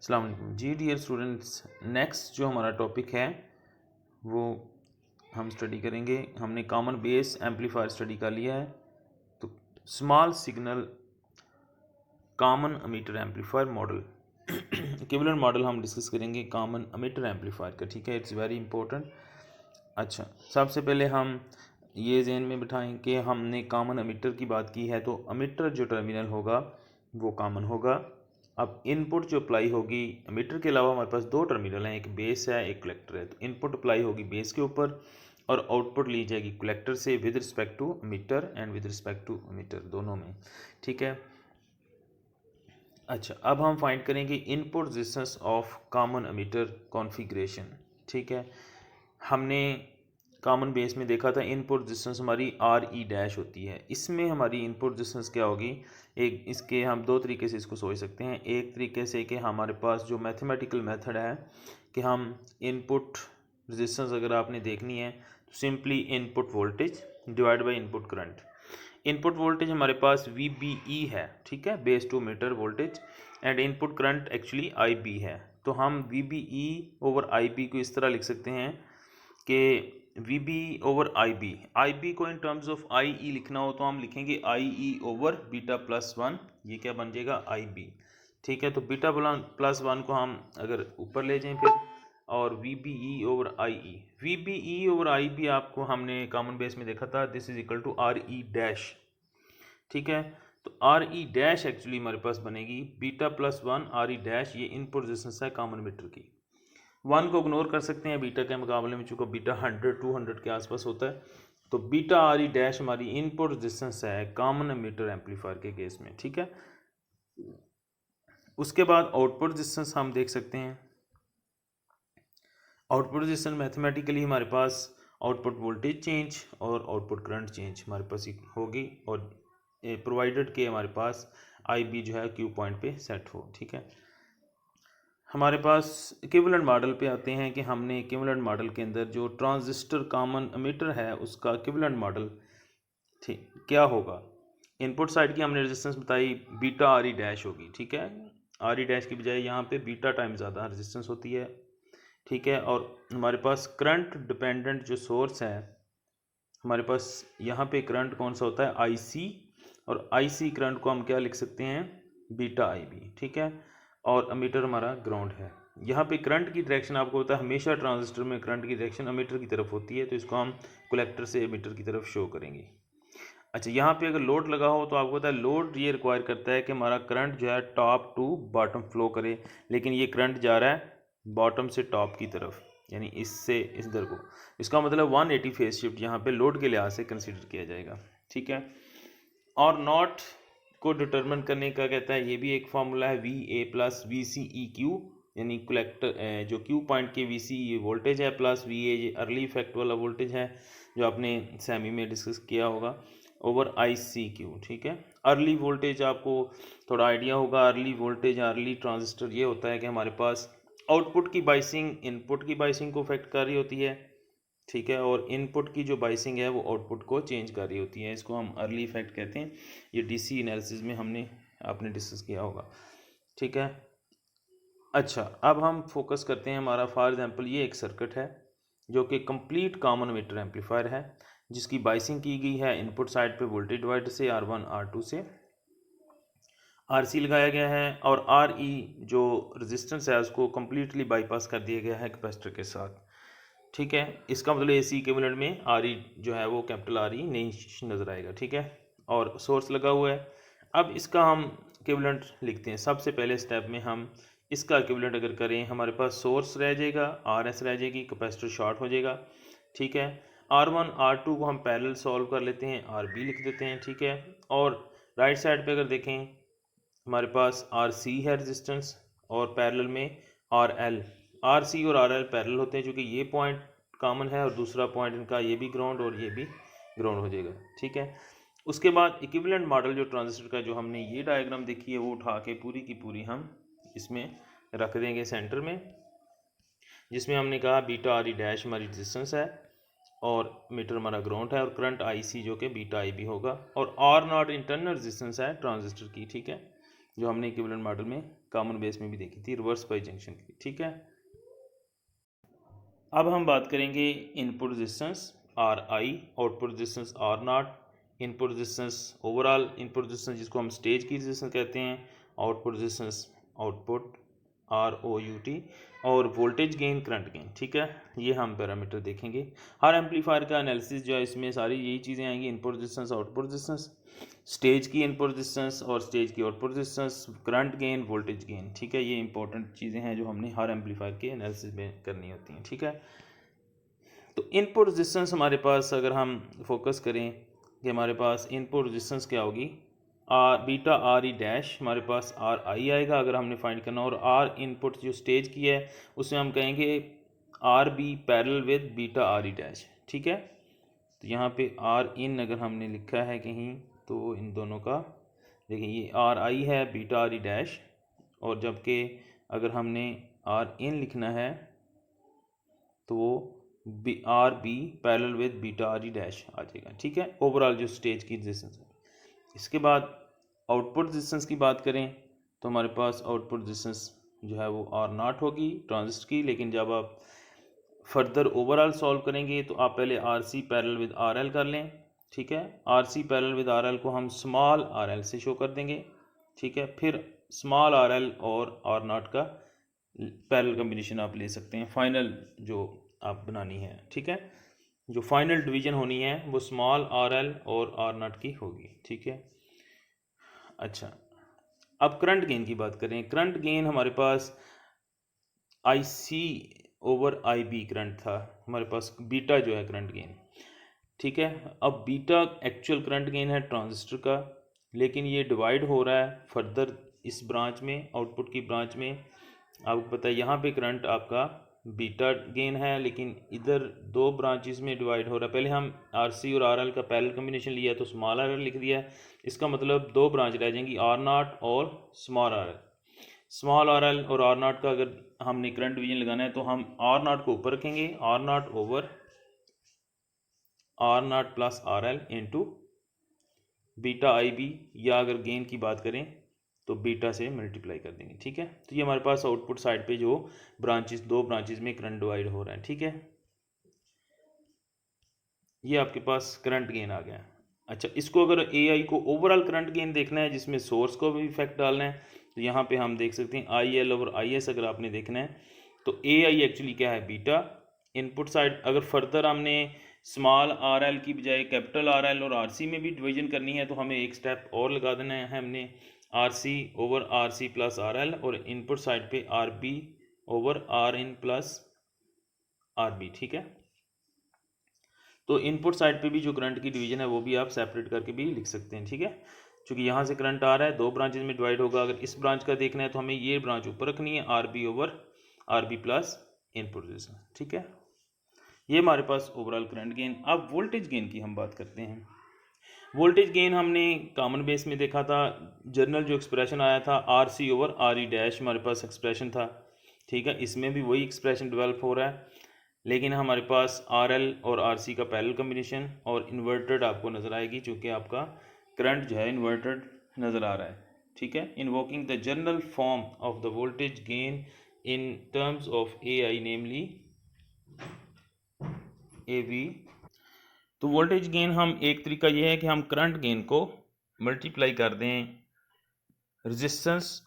अस्सलाम वालेकुम जी dear students. Next जो हमारा टॉपिक है वो हम स्टडी करेंगे। हमने कॉमन बेस एम्पलीफायर स्टडी कर लिया है, तो small signal common emitter amplifier model equivalent model हम डिस्कस करेंगे कॉमन एमिटर एम्पलीफायर का। ठीक है, इट्स वेरी इंपॉर्टेंट। अच्छा, सबसे पहले हम ये ज़हन में बिठाएं कि हमने कॉमन एमिटर की बात की है, तो एमिटर जो टर्मिनल होगा वो कॉमन होगा। अब इनपुट जो अप्लाई होगी, एमिटर के अलावा हमारे पास दो टर्मिनल हैं, एक बेस है एक कलेक्टर है। तो इनपुट अप्लाई होगी बेस के ऊपर और आउटपुट ली जाएगी कलेक्टर से with respect to emitter and with respect to emitter, दोनों में। ठीक है। अच्छा, अब हम फाइंड करेंगे input resistance of common emitter configuration. ठीक है, हमने कॉमन बेस में देखा था इनपुट रेजिस्टेंस हमारी आर ई डैश होती है। इसमें हमारी इनपुट रेजिस्टेंस क्या होगी, एक इसके हम दो तरीके से इसको सोच सकते हैं। एक तरीके से कि हमारे पास जो मैथमेटिकल मेथड है कि हम इनपुट रेजिस्टेंस अगर आपने देखनी है तो simply input voltage divide by input current. Input voltage हमारे पास VBE है, ठीक है, base to emitter voltage, and input current actually IB है। तो हम VBE ओवर IB को इस तरह लिख सकते हैं कि VB ओवर IB को इन टर्म्स ऑफ IE लिखना हो तो हम लिखेंगे IE over beta plus one. ये क्या बन जाएगा, IB। ठीक है, तो बीटा प्लस वन को हम अगर ऊपर ले जाएं फिर, और VBE over VBE over IB आपको हमने कॉमन बेस में देखा था, this is equal to RE dash. ठीक है, तो RE डैश एक्चुअली हमारे पास बनेगी beta plus one RE dash. ये इनपुट रेजिस्टेंस है कॉमन मीटर की। वन को इग्नोर कर सकते हैं बीटा के मुकाबले में, चूँकि बीटा 100-200 के आसपास होता है। तो बीटा RE डैश हमारी इनपुट रेजिस्टेंस है कॉमन मीटर एम्पलीफायर के केस में। ठीक है, उसके बाद आउटपुट रेजिस्टेंस हम देख सकते हैं। आउटपुट रेजिस्टेंस मैथमेटिकली हमारे पास आउटपुट वोल्टेज चेंज और आउटपुट करंट चेंज हमारे पास होगी, और प्रोवाइडेड के हमारे पास IB जो है क्यू पॉइंट पे सेट हो। ठीक है, हमारे पास इक्विवेलेंट मॉडल पे आते हैं कि हमने इक्विवेलेंट मॉडल के अंदर जो ट्रांजिस्टर कॉमन एमिटर है उसका इक्विवेलेंट मॉडल ठीक क्या होगा। इनपुट साइड की हमने रेजिस्टेंस बताई बीटा RE डैश होगी। ठीक है, RE डैश की बजाय यहाँ पे बीटा टाइम ज़्यादा रेजिस्टेंस होती है। ठीक है, और हमारे पास करंट डिपेंडेंट जो सोर्स है, हमारे पास यहाँ पे करंट कौन सा होता है, IC, और IC करंट को हम क्या लिख सकते हैं, बीटा IB। ठीक है, और एमीटर हमारा ग्राउंड है। यहाँ पे करंट की डायरेक्शन आपको पता है हमेशा ट्रांजिस्टर में करंट की डायरेक्शन एमीटर की तरफ होती है, तो इसको हम कलेक्टर से एमीटर की तरफ शो करेंगे। अच्छा, यहाँ पे अगर लोड लगा हो तो आपको पता है लोड ये रिक्वायर करता है कि हमारा करंट जो है टॉप टू बॉटम फ्लो करे, लेकिन ये करंट जा रहा है बॉटम से टॉप की तरफ, यानी इससे इधर को। इसका मतलब 180 फेज शिफ्ट यहाँ पे लोड के लिहाज से कंसिडर किया जाएगा। ठीक है, और नॉट को डिटरमिन करने का कहता है, ये भी एक फार्मूला है, VA प्लस VCEQ, यानी कलेक्टर जो क्यू पॉइंट के VC ये वोल्टेज है, प्लस VA ये अर्ली इफेक्ट वाला वोल्टेज है जो आपने सेमी में डिस्कस किया होगा, ओवर ICQ। ठीक है, अर्ली वोल्टेज आपको थोड़ा आइडिया होगा, अर्ली वोल्टेज अर्ली ट्रांजिस्टर ये होता है कि हमारे पास आउटपुट की बाइसिंग इनपुट की बाइसिंग को इफेक्ट कर रही होती है। ठीक है, और इनपुट की जो बाइसिंग है वो आउटपुट को चेंज कर रही होती है, इसको हम अर्ली इफेक्ट कहते हैं। ये DC एनालिसिस में हमने आपने डिस्कस किया होगा। ठीक है, अच्छा, अब हम फोकस करते हैं हमारा फॉर एग्जांपल ये एक सर्किट है जो कि कंप्लीट कॉमन एमिटर एम्पलीफायर है, जिसकी बाइसिंग की गई है इनपुट साइड पे वोल्टेज डिवाइडर से R1 R2 से RC लगाया गया है, और RE जो रेजिस्टेंस है उसको कम्प्लीटली बाईपास कर दिया गया है कैपेसिटर के साथ। ठीक है, इसका मतलब AC इक्विवेलेंट में RE जो है वो कैपिटल RE नहीं नज़र आएगा। ठीक है, और सोर्स लगा हुआ है। अब इसका हम इक्विवेलेंट लिखते हैं। सबसे पहले स्टेप में हम इसका इक्विवेलेंट अगर करें, हमारे पास सोर्स रह जाएगा, RS रह जाएगी, कैपेसिटर शॉर्ट हो जाएगा। ठीक है, R1 R2 को हम पैरेलल सॉल्व कर लेते हैं, RB लिख देते हैं। ठीक है, और राइट साइड पे अगर देखें हमारे पास RC है रेजिस्टेंस, और पैरेलल में RL। RC और RL पैरेलल होते हैं क्योंकि ये पॉइंट कॉमन है और दूसरा पॉइंट इनका ये भी ग्राउंड और ये भी ग्राउंड हो जाएगा। ठीक है, उसके बाद इक्विवेलेंट मॉडल जो ट्रांजिस्टर का जो हमने ये डायग्राम देखी है वो उठा के पूरी की पूरी हम इसमें रख देंगे सेंटर में, जिसमें हमने कहा बीटा RE डैश हमारी रेजिस्टेंस है और मीटर हमारा ग्राउंड है, और करंट IC जो कि बीटा IB होगा, और R0 इंटरनल रेजिस्टेंस है ट्रांजिस्टर की। ठीक है, जो हमने इक्विवेलेंट मॉडल में कॉमन बेस में भी देखी थी, रिवर्स बाई जंक्शन की। ठीक है, अब हम बात करेंगे input resistance R I, output resistance R not, input resistance overall input resistance जिसको हम स्टेज की रेजिस्टेंस कहते हैं, आउटपुट रेजिस्टेंस आउटपुट ROUT, और वोल्टेज गेन करंट गेन। ठीक है, ये हम पैरामीटर देखेंगे। हर एम्पलीफायर का एनालिसिस जो है इसमें सारी यही चीज़ें आएंगी, input resistance output resistance, stage की इनपुट रेजिस्टेंस और स्टेज की output resistance, current gain, voltage gain. ठीक है, ये इंपॉर्टेंट चीज़ें हैं जो हमने हर एम्पलीफायर के एनालिसिस में करनी होती हैं। ठीक है, तो इनपुट रेजिस्टेंस हमारे पास अगर हम फोकस करें कि हमारे पास इनपुट रेजिस्टेंस क्या होगी, बीटा आर ई डैश हमारे पास आर आई आएगा अगर हमने फाइंड करना, और आर इनपुट जो स्टेज की है उसमें हम कहेंगे R B parallel with beta R E dash. ठीक है, तो यहाँ पे आर इन अगर हमने लिखा है कहीं तो इन दोनों का देखिए, ये आर आई है बीटा आर ई डैश, और जबकि अगर हमने आर इन लिखना है तो वो R B parallel with beta R E dash आ जाएगा। ठीक है, ओवरऑल जो स्टेज की रेजिस्टेंस है। इसके बाद आउटपुट रेजिस्टेंस की बात करें तो हमारे पास आउटपुट रेजिस्टेंस जो है वो आर नॉट होगी ट्रांजिस्टर की, लेकिन जब आप फर्दर ओवरऑल सॉल्व करेंगे तो आप पहले R C parallel with R L कर लें। ठीक है, R C parallel with R L को हम स्मॉल आर एल से शो कर देंगे। ठीक है, फिर स्मॉल आर एल और आर नॉट का पैरेलल कम्बिनेशन आप ले सकते हैं, फाइनल जो आप बनानी है। ठीक है, जो फाइनल डिवीजन होनी है वो स्मॉल आर एल और आर नॉट की होगी। ठीक है, अच्छा, अब करंट गेन की बात करें। करंट गेन हमारे पास आई सी ओवर आई बी करंट था, हमारे पास बीटा जो है करंट गेन। ठीक है, अब बीटा एक्चुअल करंट गेन है ट्रांजिस्टर का, लेकिन ये डिवाइड हो रहा है फर्दर इस ब्रांच में, आउटपुट की ब्रांच में। आपको पता है यहाँ पे करंट आपका बीटा गेन है, लेकिन इधर दो ब्रांचेस में डिवाइड हो रहा है। पहले हम आर सी और आर एल का पैरेलल कम्बिनेशन लिया तो स्मॉल आर एल लिख दिया है, इसका मतलब दो ब्रांच रह जाएंगी आर नॉट और small R L. Small R L और आर नॉट का अगर हमने करंट डिवीजन लगाना है तो हम आर नॉट को ऊपर रखेंगे, R naught over R naught plus R L into beta I B, या अगर गेन की बात करें तो बीटा से मल्टीप्लाई कर देंगे। ठीक है, तो ये हमारे पास आउटपुट साइड पे जो ब्रांचेस, दो ब्रांचेस में करंट डिवाइड हो रहा है। ठीक है, ये आपके पास करंट गेन आ गया। अच्छा, इसको अगर ए आई को ओवरऑल करंट गेन देखना है जिसमें सोर्स को भी इफेक्ट डालना है तो यहाँ पे हम देख सकते हैं I L over I S अगर आपने देखना है तो ए आई एक्चुअली क्या है, बीटा इनपुट साइड। अगर फर्दर हमने स्मॉल आर एल की बजाय कैपिटल आर एल और आर सी में भी डिवीजन करनी है तो हमें एक स्टेप और लगा देना है, हमने R C over R C plus R L, और इनपुट साइड पे R B over R in plus R B. ठीक है, तो इनपुट साइड पे भी जो करंट की डिवीजन है वो भी आप सेपरेट करके भी लिख सकते हैं। ठीक है, क्योंकि यहाँ से करंट आ रहा है, दो ब्रांचेज में डिवाइड होगा। अगर इस ब्रांच का देखना है तो हमें ये ब्रांच ऊपर रखनी है, R B over R B plus input resistance. ठीक है, ये हमारे पास ओवरऑल करंट गेन। अब वोल्टेज गेन की हम बात करते हैं। वोल्टेज गेन हमने कॉमन बेस में देखा था, जनरल जो एक्सप्रेशन आया था R C over R E dash हमारे पास एक्सप्रेशन था। ठीक है, इसमें भी वही एक्सप्रेशन डेवलप हो रहा है, लेकिन हमारे पास आर एल और आर सी का पैरेलल कम्बिनेशन और इन्वर्टेड आपको नज़र आएगी, चूँकि आपका करंट जो है इन्वर्टेड नज़र आ रहा है। ठीक है, invoking the general form of the voltage gain in terms of A I namely A V. तो वोल्टेज गेन हम एक तरीका यह है कि हम करंट गेन को मल्टीप्लाई कर दें resistance,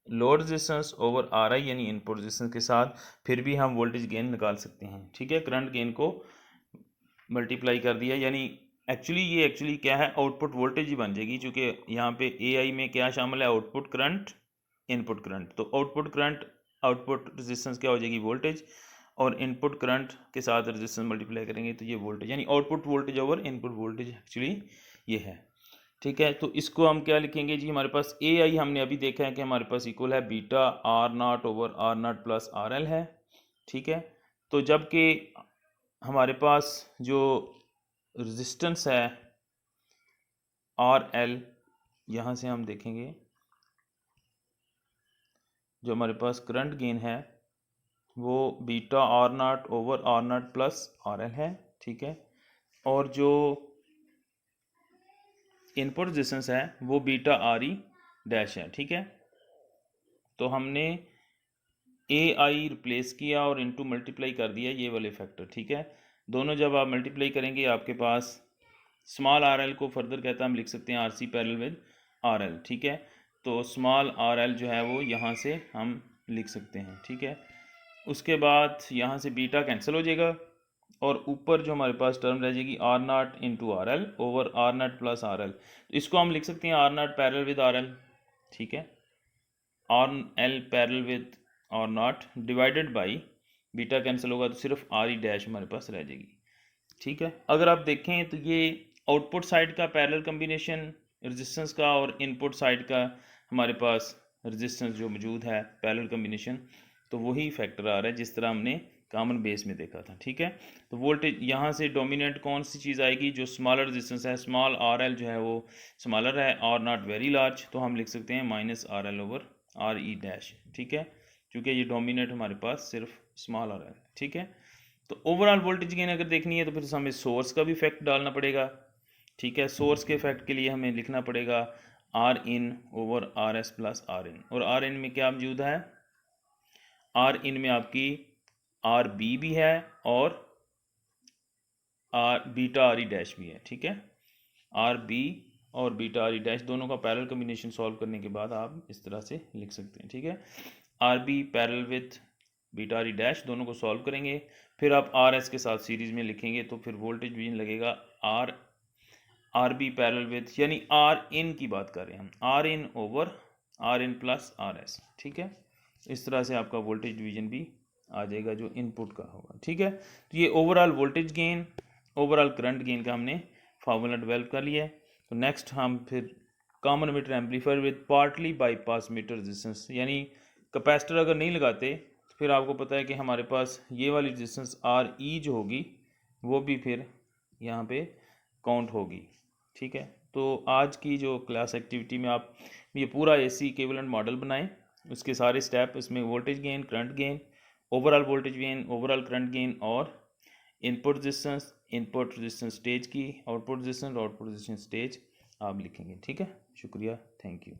load resistance over are आई यानी इनपुट रेजिस्टेंस के साथ, फिर भी हम वोल्टेज गेन निकाल सकते हैं। ठीक है, करंट गेन को मल्टीप्लाई कर दिया, यानी एक्चुअली क्या है, आउटपुट वोल्टेज ही बन जाएगी, क्योंकि यहाँ पे ए आई में क्या शामिल है, आउटपुट करंट इनपुट करंट। तो आउटपुट करंट आउटपुट रेजिस्टेंस क्या हो जाएगी, वोल्टेज, और इनपुट करंट के साथ रेजिस्टेंस मल्टीप्लाई करेंगे तो ये वोल्टेज, यानी output voltage over input voltage actually ये है। ठीक है, तो इसको हम क्या लिखेंगे जी, हमारे पास ए आई हमने अभी देखा है कि हमारे पास इक्वल है beta R naught over R naught plus R L है। ठीक है, तो जबकि हमारे पास जो रेजिस्टेंस है आर एल, यहाँ से हम देखेंगे जो हमारे पास करंट गेन है वो beta R naught over R naught plus R L है। ठीक है, और जो इनपुट रेजिस्टेंस है वो बीटा आर ई डैश है। ठीक है, तो हमने ए आई रिप्लेस किया और इनटू मल्टीप्लाई कर दिया ये वाले फैक्टर, ठीक है। दोनों जब आप मल्टीप्लाई करेंगे आपके पास स्मॉल आर एल को फर्दर कहता है, हम लिख सकते हैं R C parallel with R L, ठीक है। तो स्मॉल आर एल जो है वो यहाँ से हम लिख सकते हैं, ठीक है। उसके बाद यहाँ से बीटा कैंसिल हो जाएगा और ऊपर जो हमारे पास टर्म रह जाएगी R naught into R L over R naught plus R L. इसको हम लिख सकते हैं R naught parallel with R L, ठीक है। R L parallel with R naught divided by beta cancel होगा तो सिर्फ आर ई डैश हमारे पास रह जाएगी, ठीक है। अगर आप देखें तो ये आउटपुट साइड का पैरेलल कम्बिनेशन रेजिस्टेंस का और इनपुट साइड का हमारे पास रेजिस्टेंस जो मौजूद है पैरेलल कम्बिनेशन, तो वही फैक्टर आ रहा है जिस तरह हमने कॉमन बेस में देखा था, ठीक है। तो वोल्टेज यहाँ से डोमिनेंट कौन सी चीज़ आएगी, जो स्मॉलर रेजिस्टेंस है, स्मॉल आर एल जो है वो स्मॉलर है और नॉट वेरी लार्ज, तो हम लिख सकते हैं minus are L over R E dash, ठीक है, क्योंकि ये डोमिनेट हमारे पास सिर्फ स्मॉल आर एल, ठीक है। तो ओवरऑल वोल्टेज गेन अगर देखनी है तो फिर हमें सोर्स का भी इफेक्ट डालना पड़ेगा, ठीक है। सोर्स के इफेक्ट के लिए हमें लिखना पड़ेगा R in over R S plus R in, और आर इन में क्या मौजूद है, आर इन में आपकी आर बी भी है और R beta R E dash भी है, ठीक है। आर बी और बीटा आर ई डैश दोनों का पैरेलल कम्बिनेशन सॉल्व करने के बाद आप इस तरह से लिख सकते हैं, ठीक है। R B parallel with beta R E dash दोनों को सॉल्व करेंगे, फिर आप आर एस के साथ सीरीज में लिखेंगे तो फिर वोल्टेज डिवीजन लगेगा आर बी पैरेलल विथ, यानी आर इन की बात कर रहे हैं हम, R in over R in plus R S, ठीक है। इस तरह से आपका वोल्टेज डिवीजन भी आ जाएगा जो इनपुट का होगा, ठीक है। तो ये overall voltage gain, overall current gain का हमने फार्मूला डेवलप कर लिया है। तो नेक्स्ट हम फिर common emitter amplifier with partly bypass emitter resistance, यानी कैपेसिटर अगर नहीं लगाते तो फिर आपको पता है कि हमारे पास ये वाली रेजिस्टेंस आर ई जो होगी वो भी फिर यहाँ पे काउंट होगी, ठीक है। तो आज की जो क्लास एक्टिविटी में आप ये पूरा एसी इक्विवेलेंट मॉडल बनाएं, उसके सारे स्टेप, इसमें voltage gain, current gain, overall voltage gain, overall current gain और इनपुट रेजिस्टेंस स्टेज की, आउटपुट रेजिस्टेंस स्टेज आप लिखेंगे, ठीक है। शुक्रिया, थैंक यू।